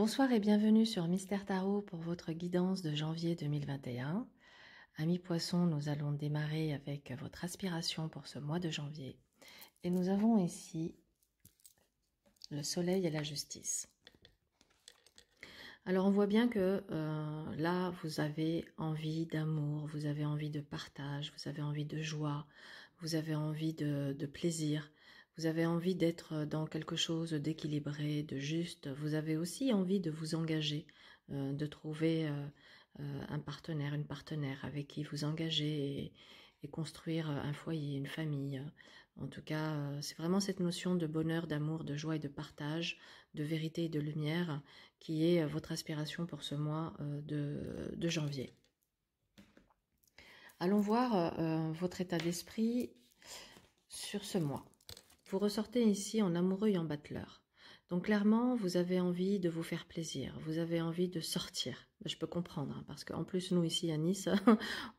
Bonsoir et bienvenue sur Mystère Tarot pour votre guidance de janvier 2021. Amis Poissons, nous allons démarrer avec votre aspiration pour ce mois de janvier. Et nous avons ici le soleil et la justice. Alors on voit bien que là, vous avez envie d'amour, vous avez envie de partage, vous avez envie de joie, vous avez envie de plaisir. Vous avez envie d'être dans quelque chose d'équilibré, de juste. Vous avez aussi envie de vous engager, de trouver un partenaire, une partenaire avec qui vous engager et construire un foyer, une famille. En tout cas, c'est vraiment cette notion de bonheur, d'amour, de joie et de partage, de vérité et de lumière qui est votre aspiration pour ce mois de janvier. Allons voir votre état d'esprit sur ce mois. Vous ressortez ici en amoureux et en battleur. Donc clairement, vous avez envie de vous faire plaisir, vous avez envie de sortir. Je peux comprendre, hein, parce qu'en plus, nous ici à Nice,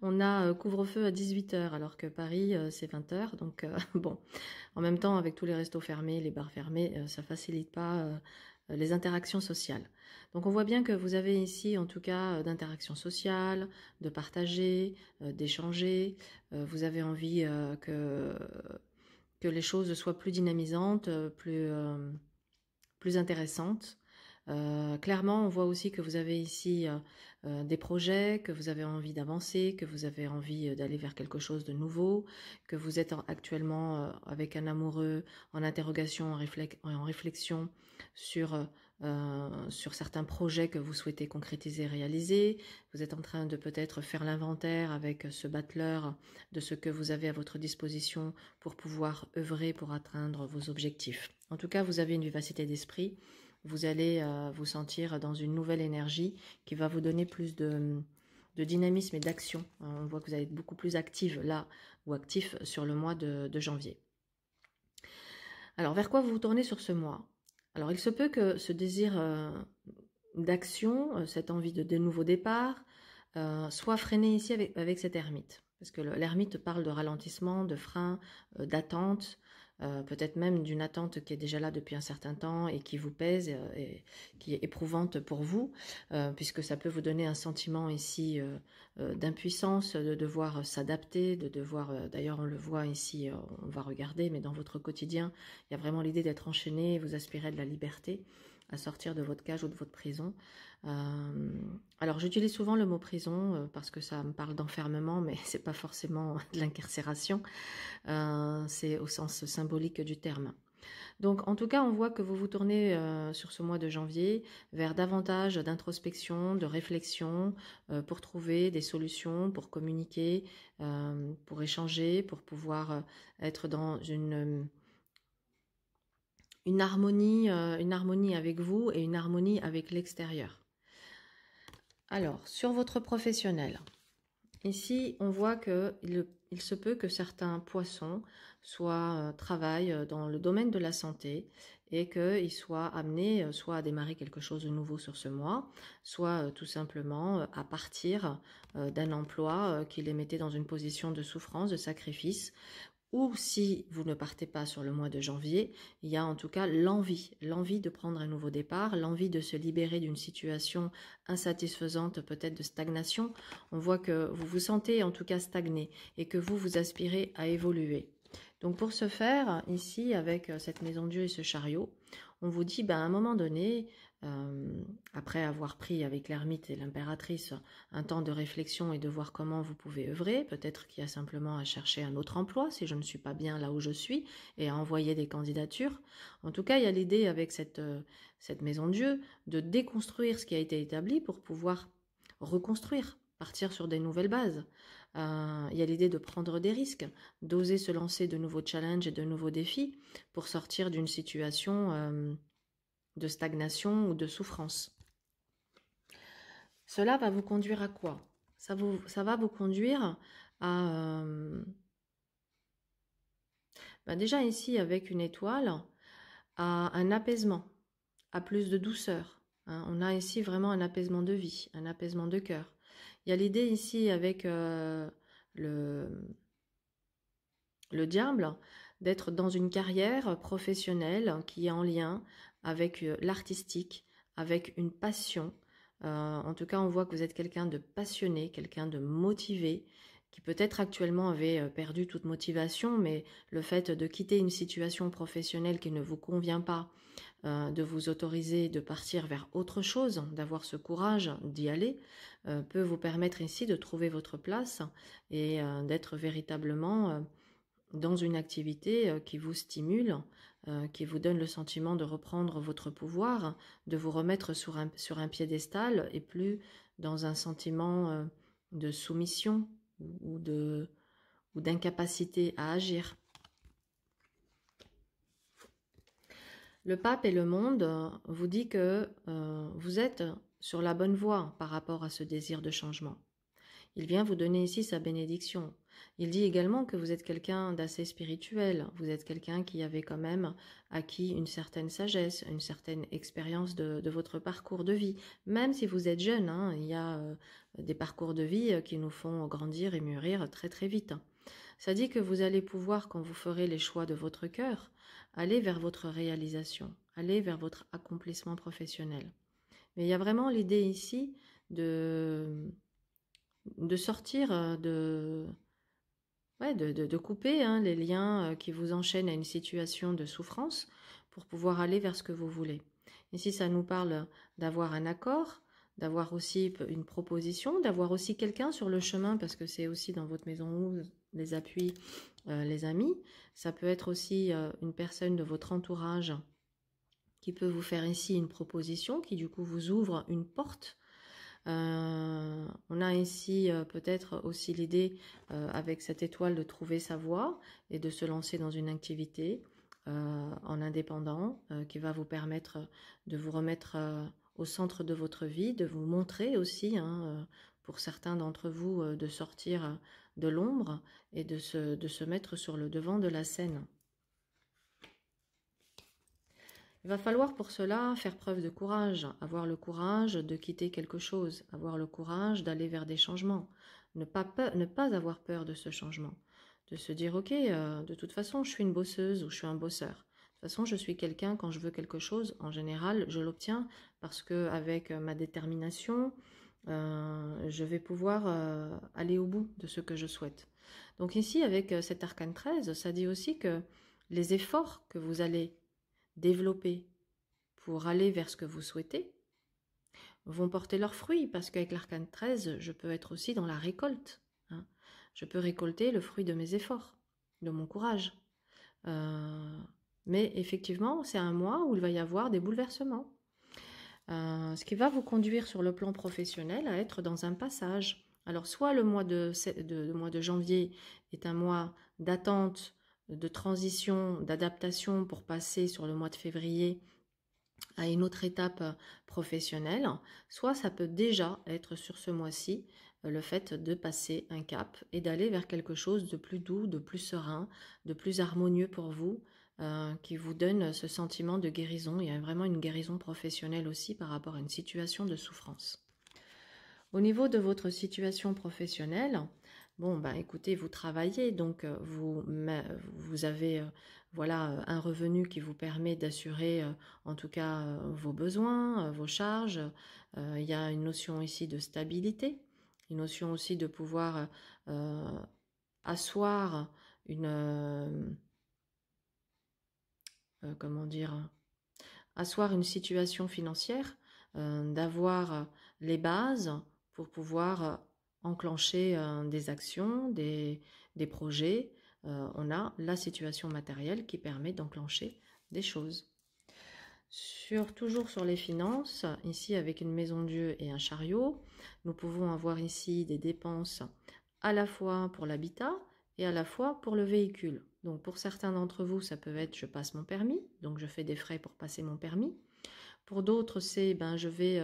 on a couvre-feu à 18 h, alors que Paris, c'est 20 h. Donc bon, en même temps, avec tous les restos fermés, les bars fermés, ça facilite pas les interactions sociales. Donc on voit bien que vous avez ici, en tout cas, d'interactions sociales, de partager, d'échanger. Vous avez envie que les choses soient plus dynamisantes, plus intéressantes. Clairement, on voit aussi que vous avez ici des projets, que vous avez envie d'avancer, que vous avez envie d'aller vers quelque chose de nouveau, que vous êtes actuellement avec un amoureux en interrogation, en réflexion sur certains projets que vous souhaitez concrétiser, réaliser. Vous êtes en train de peut-être faire l'inventaire avec ce battleur de ce que vous avez à votre disposition pour pouvoir œuvrer pour atteindre vos objectifs. En tout cas, vous avez une vivacité d'esprit. Vous allez vous sentir dans une nouvelle énergie qui va vous donner plus de dynamisme et d'action. On voit que vous allez être beaucoup plus active là ou actif sur le mois de janvier. Alors, vers quoi vous vous tournez sur ce mois? Alors, il se peut que ce désir d'action, cette envie de nouveau départ, soit freiné ici avec cet ermite. Parce que l'ermite parle de ralentissement, de frein, d'attente, peut-être même d'une attente qui est déjà là depuis un certain temps et qui vous pèse et qui est éprouvante pour vous, puisque ça peut vous donner un sentiment ici d'impuissance, de devoir s'adapter, de devoir, d'ailleurs on le voit ici, on va regarder, mais dans votre quotidien, il y a vraiment l'idée d'être enchaîné, vous aspirez de la liberté, à sortir de votre cage ou de votre prison. Alors j'utilise souvent le mot prison parce que ça me parle d'enfermement, mais c'est pas forcément de l'incarcération, c'est au sens symbolique du terme. Donc en tout cas, on voit que vous vous tournez sur ce mois de janvier vers davantage d'introspection, de réflexion, pour trouver des solutions, pour communiquer, pour échanger, pour pouvoir être dans une harmonie avec vous et une harmonie avec l'extérieur. Alors, sur votre professionnel, ici, on voit qu'il se peut que certains poissons travaillent dans le domaine de la santé et qu'ils soient amenés soit à démarrer quelque chose de nouveau sur ce mois, soit tout simplement à partir d'un emploi qui les mettait dans une position de souffrance, de sacrifice. Ou si vous ne partez pas sur le mois de janvier, il y a en tout cas l'envie de prendre un nouveau départ, l'envie de se libérer d'une situation insatisfaisante, peut-être de stagnation. On voit que vous vous sentez en tout cas stagné et que vous aspirez à évoluer. Donc pour ce faire, ici, avec cette maison Dieu et ce chariot, on vous dit, à un moment donné, après avoir pris avec l'ermite et l'impératrice un temps de réflexion et de voir comment vous pouvez œuvrer, peut-être qu'il y a simplement à chercher un autre emploi si je ne suis pas bien là où je suis et à envoyer des candidatures. En tout cas, il y a l'idée avec cette maison Dieu de déconstruire ce qui a été établi pour pouvoir reconstruire, partir sur des nouvelles bases. Il y a l'idée de prendre des risques, d'oser se lancer de nouveaux challenges et de nouveaux défis pour sortir d'une situation de stagnation ou de souffrance. Cela va vous conduire à quoi? Ça va vous conduire à... déjà ici, avec une étoile, à un apaisement, à plus de douceur. Hein. On a ici vraiment un apaisement de vie, un apaisement de cœur. Il y a l'idée ici avec le diable d'être dans une carrière professionnelle qui est en lien avec l'artistique, avec une passion. En tout cas, on voit que vous êtes quelqu'un de passionné, quelqu'un de motivé, qui peut-être actuellement avait perdu toute motivation, mais le fait de quitter une situation professionnelle qui ne vous convient pas, de vous autoriser de partir vers autre chose, d'avoir ce courage d'y aller, peut vous permettre ici de trouver votre place et d'être véritablement dans une activité qui vous stimule, qui vous donne le sentiment de reprendre votre pouvoir, de vous remettre sur un piédestal et plus dans un sentiment de soumission ou d'incapacité à agir. Le pape et le monde vous dit que vous êtes sur la bonne voie par rapport à ce désir de changement. Il vient vous donner ici sa bénédiction. Il dit également que vous êtes quelqu'un d'assez spirituel, vous êtes quelqu'un qui avait quand même acquis une certaine sagesse, une certaine expérience de votre parcours de vie. Même si vous êtes jeune, hein, il y a des parcours de vie qui nous font grandir et mûrir très très vite. Ça dit que vous allez pouvoir, quand vous ferez les choix de votre cœur, aller vers votre réalisation, aller vers votre accomplissement professionnel. Mais il y a vraiment l'idée ici de sortir, de couper les liens qui vous enchaînent à une situation de souffrance pour pouvoir aller vers ce que vous voulez. Ici, ça nous parle d'avoir un accord, d'avoir aussi une proposition, d'avoir aussi quelqu'un sur le chemin, parce que c'est aussi dans votre maison 11 les appuis, les amis. Ça peut être aussi une personne de votre entourage qui peut vous faire ici une proposition, qui du coup vous ouvre une porte. On a ici peut-être aussi l'idée avec cette étoile de trouver sa voie et de se lancer dans une activité en indépendant qui va vous permettre de vous remettre au centre de votre vie, de vous montrer aussi, pour certains d'entre vous, de sortir de l'ombre et de se mettre sur le devant de la scène. Il va falloir pour cela faire preuve de courage, avoir le courage de quitter quelque chose, avoir le courage d'aller vers des changements, ne pas avoir peur de ce changement, de se dire ok, de toute façon je suis une bosseuse ou je suis un bosseur. De toute façon je suis quelqu'un, quand je veux quelque chose, en général je l'obtiens parce que avec ma détermination, je vais pouvoir aller au bout de ce que je souhaite. Donc ici avec cet arcane 13, ça dit aussi que les efforts que vous allez développer pour aller vers ce que vous souhaitez vont porter leurs fruits, parce qu'avec l'arcane 13, je peux être aussi dans la récolte. Je peux récolter le fruit de mes efforts, de mon courage. Mais effectivement, c'est un mois où il va y avoir des bouleversements. Ce qui va vous conduire sur le plan professionnel à être dans un passage. Alors, soit le mois de janvier est un mois d'attente, de transition, d'adaptation pour passer sur le mois de février à une autre étape professionnelle, soit ça peut déjà être sur ce mois-ci le fait de passer un cap et d'aller vers quelque chose de plus doux, de plus serein, de plus harmonieux pour vous, qui vous donne ce sentiment de guérison. Il y a vraiment une guérison professionnelle aussi par rapport à une situation de souffrance. Au niveau de votre situation professionnelle, bon, ben, écoutez, vous travaillez, donc vous avez voilà, un revenu qui vous permet d'assurer en tout cas vos besoins, vos charges. Il y a une notion ici de stabilité, une notion aussi de pouvoir asseoir une... comment dire, asseoir une situation financière, d'avoir les bases pour pouvoir enclencher des actions, des projets. On a la situation matérielle qui permet d'enclencher des choses. Toujours sur les finances, ici avec une maison Dieu et un chariot, nous pouvons avoir ici des dépenses à la fois pour l'habitat et à la fois pour le véhicule. Donc pour certains d'entre vous, ça peut être je passe mon permis, donc je fais des frais pour passer mon permis. Pour d'autres, c'est je vais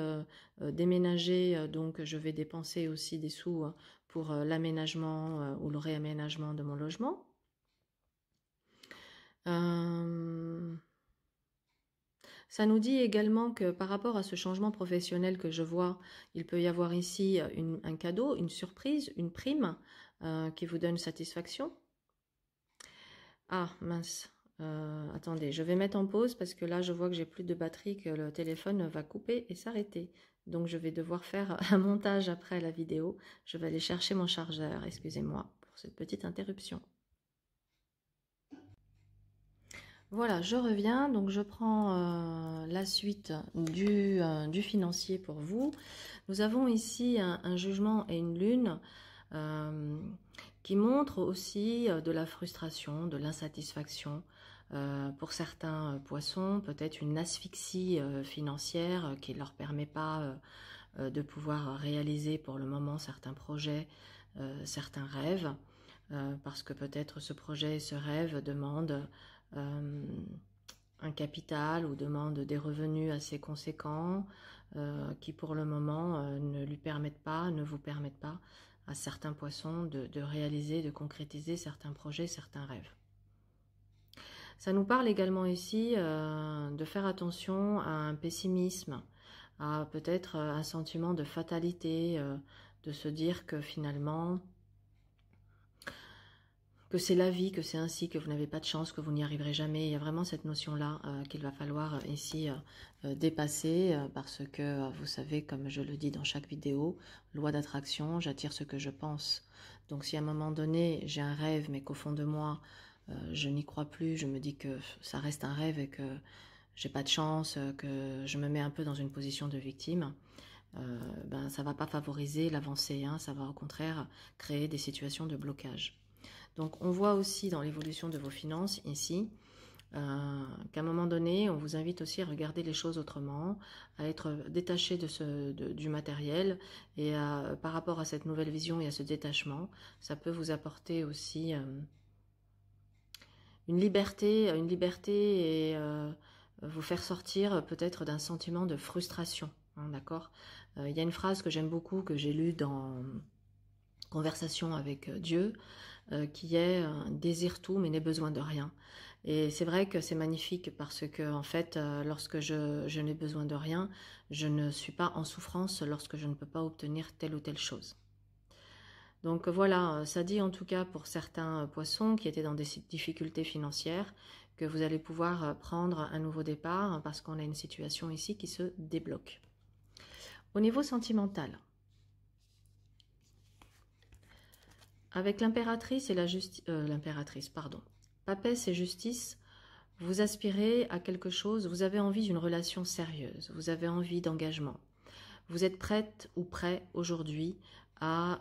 déménager, donc je vais dépenser aussi des sous pour l'aménagement ou le réaménagement de mon logement. Ça nous dit également que par rapport à ce changement professionnel que je vois, il peut y avoir ici un cadeau, une surprise, une prime qui vous donne satisfaction. Ah mince, Attendez, je vais mettre en pause parce que là, je vois que j'ai plus de batterie, que le téléphone va couper et s'arrêter. Donc, je vais devoir faire un montage après la vidéo. Je vais aller chercher mon chargeur. Excusez-moi pour cette petite interruption. Voilà, je reviens. Donc, je prends la suite du financier pour vous. Nous avons ici un jugement et une lune qui montrent aussi de la frustration, de l'insatisfaction. Pour certains poissons, peut-être une asphyxie financière qui ne leur permet pas de pouvoir réaliser pour le moment certains projets, certains rêves, parce que peut-être ce projet, ce rêve demande un capital ou demande des revenus assez conséquents qui pour le moment ne lui permettent pas, ne vous permettent pas à certains poissons de réaliser, de concrétiser certains projets, certains rêves. Ça nous parle également ici de faire attention à un pessimisme, à peut-être un sentiment de fatalité, de se dire que finalement, que c'est la vie, que c'est ainsi, que vous n'avez pas de chance, que vous n'y arriverez jamais. Il y a vraiment cette notion-là qu'il va falloir ici dépasser parce que, vous savez, comme je le dis dans chaque vidéo, loi d'attraction, j'attire ce que je pense. Donc si à un moment donné, j'ai un rêve, mais qu'au fond de moi, je n'y crois plus, je me dis que ça reste un rêve et que j'ai pas de chance, que je me mets un peu dans une position de victime, ben, ça ne va pas favoriser l'avancée, hein, ça va au contraire créer des situations de blocage. Donc on voit aussi dans l'évolution de vos finances ici qu'à un moment donné, on vous invite aussi à regarder les choses autrement, à être détaché du matériel et par rapport à cette nouvelle vision et à ce détachement, ça peut vous apporter aussi une liberté et vous faire sortir peut-être d'un sentiment de frustration, hein, d'accord. Il y a une phrase que j'aime beaucoup, que j'ai lue dans Conversation avec Dieu, qui est désire tout mais n'ai besoin de rien. Et c'est vrai que c'est magnifique parce que en fait, lorsque je n'ai besoin de rien, je ne suis pas en souffrance lorsque je ne peux pas obtenir telle ou telle chose. Donc voilà, ça dit en tout cas pour certains poissons qui étaient dans des difficultés financières que vous allez pouvoir prendre un nouveau départ parce qu'on a une situation ici qui se débloque. Au niveau sentimental, avec l'impératrice et l'impératrice, pardon, papesse et justice, vous aspirez à quelque chose, vous avez envie d'une relation sérieuse, vous avez envie d'engagement. Vous êtes prête ou prêt aujourd'hui à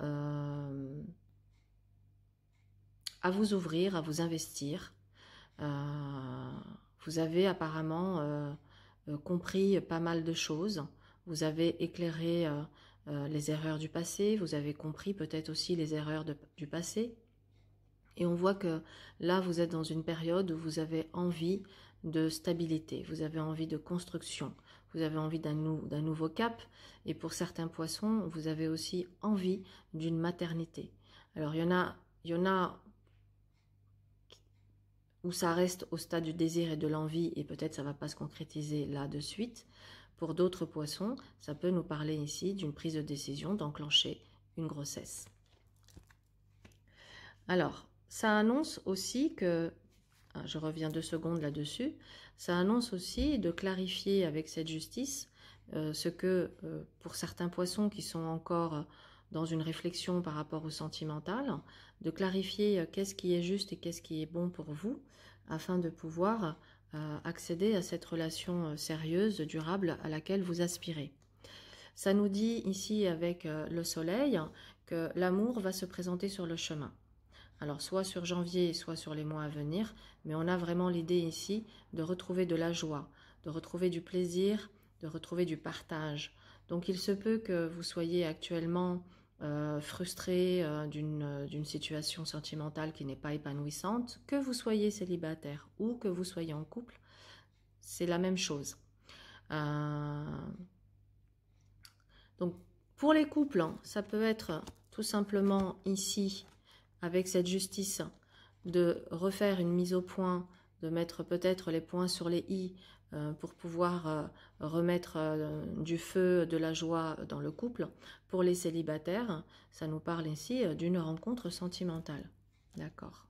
vous ouvrir, à vous investir. Vous avez apparemment compris pas mal de choses. Vous avez éclairé les erreurs du passé. Vous avez compris peut-être aussi les erreurs du passé. Et on voit que là, vous êtes dans une période où vous avez envie de stabilité. Vous avez envie de construction. Vous avez envie d'un nouveau cap. Et pour certains poissons, vous avez aussi envie d'une maternité. Alors, il y en a où ça reste au stade du désir et de l'envie et peut-être ça ne va pas se concrétiser là de suite. Pour d'autres poissons, ça peut nous parler ici d'une prise de décision d'enclencher une grossesse. Alors, ça annonce aussi que, je reviens 2 secondes là-dessus, ça annonce aussi de clarifier avec cette justice ce que, pour certains poissons qui sont encore dans une réflexion par rapport au sentimental, de clarifier qu'est-ce qui est juste et qu'est-ce qui est bon pour vous, afin de pouvoir accéder à cette relation sérieuse, durable, à laquelle vous aspirez. Ça nous dit ici avec le soleil que l'amour va se présenter sur le chemin. Alors soit sur janvier, soit sur les mois à venir, mais on a vraiment l'idée ici de retrouver de la joie, de retrouver du plaisir, de retrouver du partage. Donc il se peut que vous soyez actuellement frustré d'une situation sentimentale qui n'est pas épanouissante, que vous soyez célibataire ou que vous soyez en couple, c'est la même chose. Donc pour les couples, ça peut être tout simplement ici, avec cette justice, de refaire une mise au point, de mettre peut-être les points sur les i pour pouvoir remettre du feu, de la joie dans le couple. Pour les célibataires, ça nous parle ici d'une rencontre sentimentale. D'accord.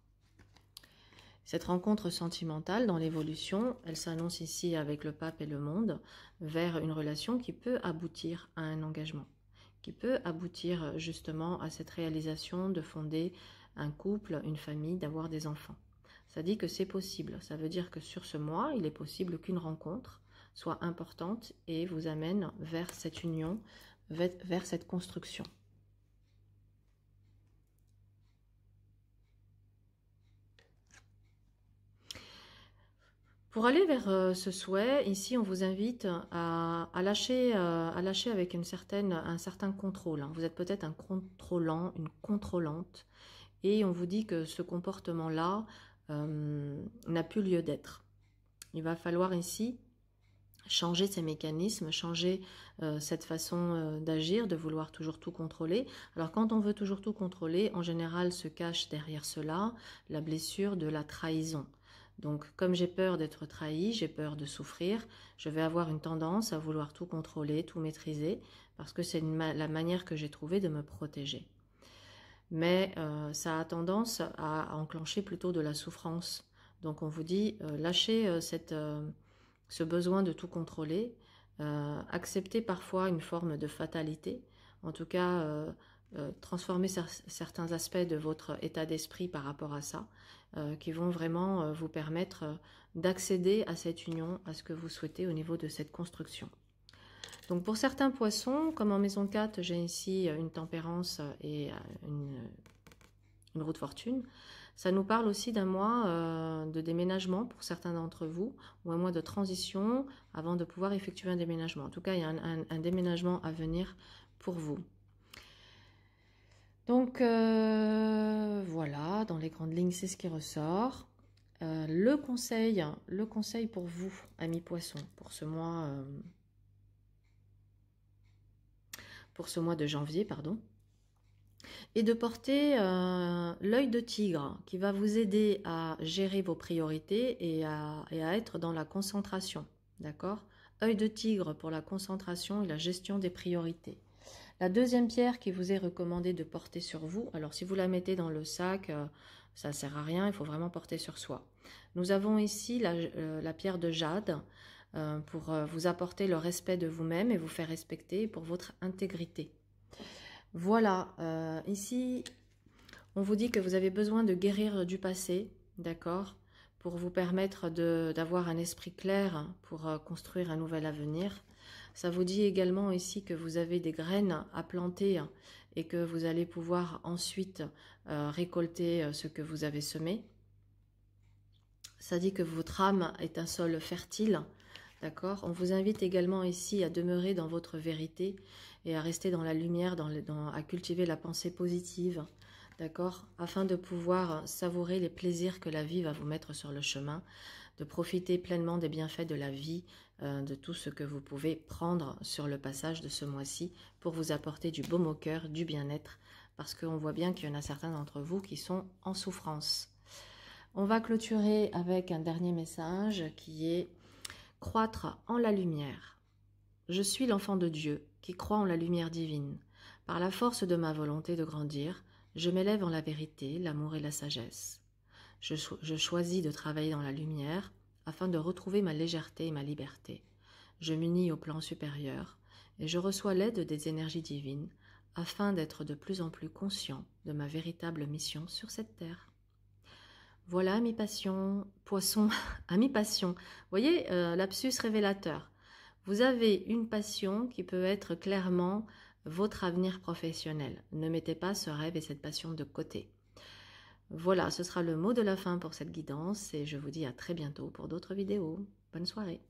Cette rencontre sentimentale dans l'évolution, elle s'annonce ici avec le pape et le monde vers une relation qui peut aboutir à un engagement, qui peut aboutir justement à cette réalisation de fonder un couple, une famille, d'avoir des enfants. Ça dit que c'est possible. Ça veut dire que sur ce mois, il est possible qu'une rencontre soit importante et vous amène vers cette union, vers cette construction. Pour aller vers ce souhait, ici on vous invite à lâcher avec un certain contrôle. Vous êtes peut-être un contrôlant, une contrôlante, et on vous dit que ce comportement-là n'a plus lieu d'être. Il va falloir ici changer ces mécanismes, changer cette façon d'agir, de vouloir toujours tout contrôler. Alors quand on veut toujours tout contrôler, en général se cache derrière cela la blessure de la trahison. Donc, comme j'ai peur d'être trahi, j'ai peur de souffrir, je vais avoir une tendance à vouloir tout contrôler, tout maîtriser, parce que c'est la manière que j'ai trouvée de me protéger. Mais ça a tendance à enclencher plutôt de la souffrance. Donc, on vous dit, lâchez ce besoin de tout contrôler, acceptez parfois une forme de fatalité, en tout cas, transformer certains aspects de votre état d'esprit par rapport à ça, qui vont vraiment vous permettre d'accéder à cette union, à ce que vous souhaitez au niveau de cette construction. Donc pour certains poissons, comme en maison 4, j'ai ici une tempérance et une roue de fortune, ça nous parle aussi d'un mois de déménagement pour certains d'entre vous, ou un mois de transition avant de pouvoir effectuer un déménagement. En tout cas, il y a un déménagement à venir pour vous. Donc voilà, dans les grandes lignes, c'est ce qui ressort. Le conseil pour vous, amis poissons, pour ce mois de janvier, pardon, est de porter l'œil de tigre qui va vous aider à gérer vos priorités et à être dans la concentration, d'accord? Œil de tigre pour la concentration et la gestion des priorités. La deuxième pierre qui vous est recommandée de porter sur vous, alors si vous la mettez dans le sac, ça ne sert à rien, il faut vraiment porter sur soi. Nous avons ici la pierre de jade pour vous apporter le respect de vous-même et vous faire respecter pour votre intégrité. Voilà, ici, on vous dit que vous avez besoin de guérir du passé, d'accord, pour vous permettre d'avoir un esprit clair pour construire un nouvel avenir. Ça vous dit également ici que vous avez des graines à planter et que vous allez pouvoir ensuite récolter ce que vous avez semé. Ça dit que votre âme est un sol fertile, d'accord. On vous invite également ici à demeurer dans votre vérité et à rester dans la lumière, à cultiver la pensée positive, d'accord, afin de pouvoir savourer les plaisirs que la vie va vous mettre sur le chemin, de profiter pleinement des bienfaits de la vie, de tout ce que vous pouvez prendre sur le passage de ce mois-ci pour vous apporter du baume au cœur, du bien-être, parce qu'on voit bien qu'il y en a certains d'entre vous qui sont en souffrance. On va clôturer avec un dernier message qui est « Croître en la lumière ». Je suis l'enfant de Dieu qui croit en la lumière divine. Par la force de ma volonté de grandir, je m'élève en la vérité, l'amour et la sagesse. Je choisis de travailler dans la lumière afin de retrouver ma légèreté et ma liberté. Je m'unis au plan supérieur et je reçois l'aide des énergies divines afin d'être de plus en plus conscient de ma véritable mission sur cette terre. Voilà, amis poissons, amis passion. Vous voyez, lapsus révélateur. Vous avez une passion qui peut être clairement votre avenir professionnel. Ne mettez pas ce rêve et cette passion de côté. Voilà, ce sera le mot de la fin pour cette guidance et je vous dis à très bientôt pour d'autres vidéos. Bonne soirée.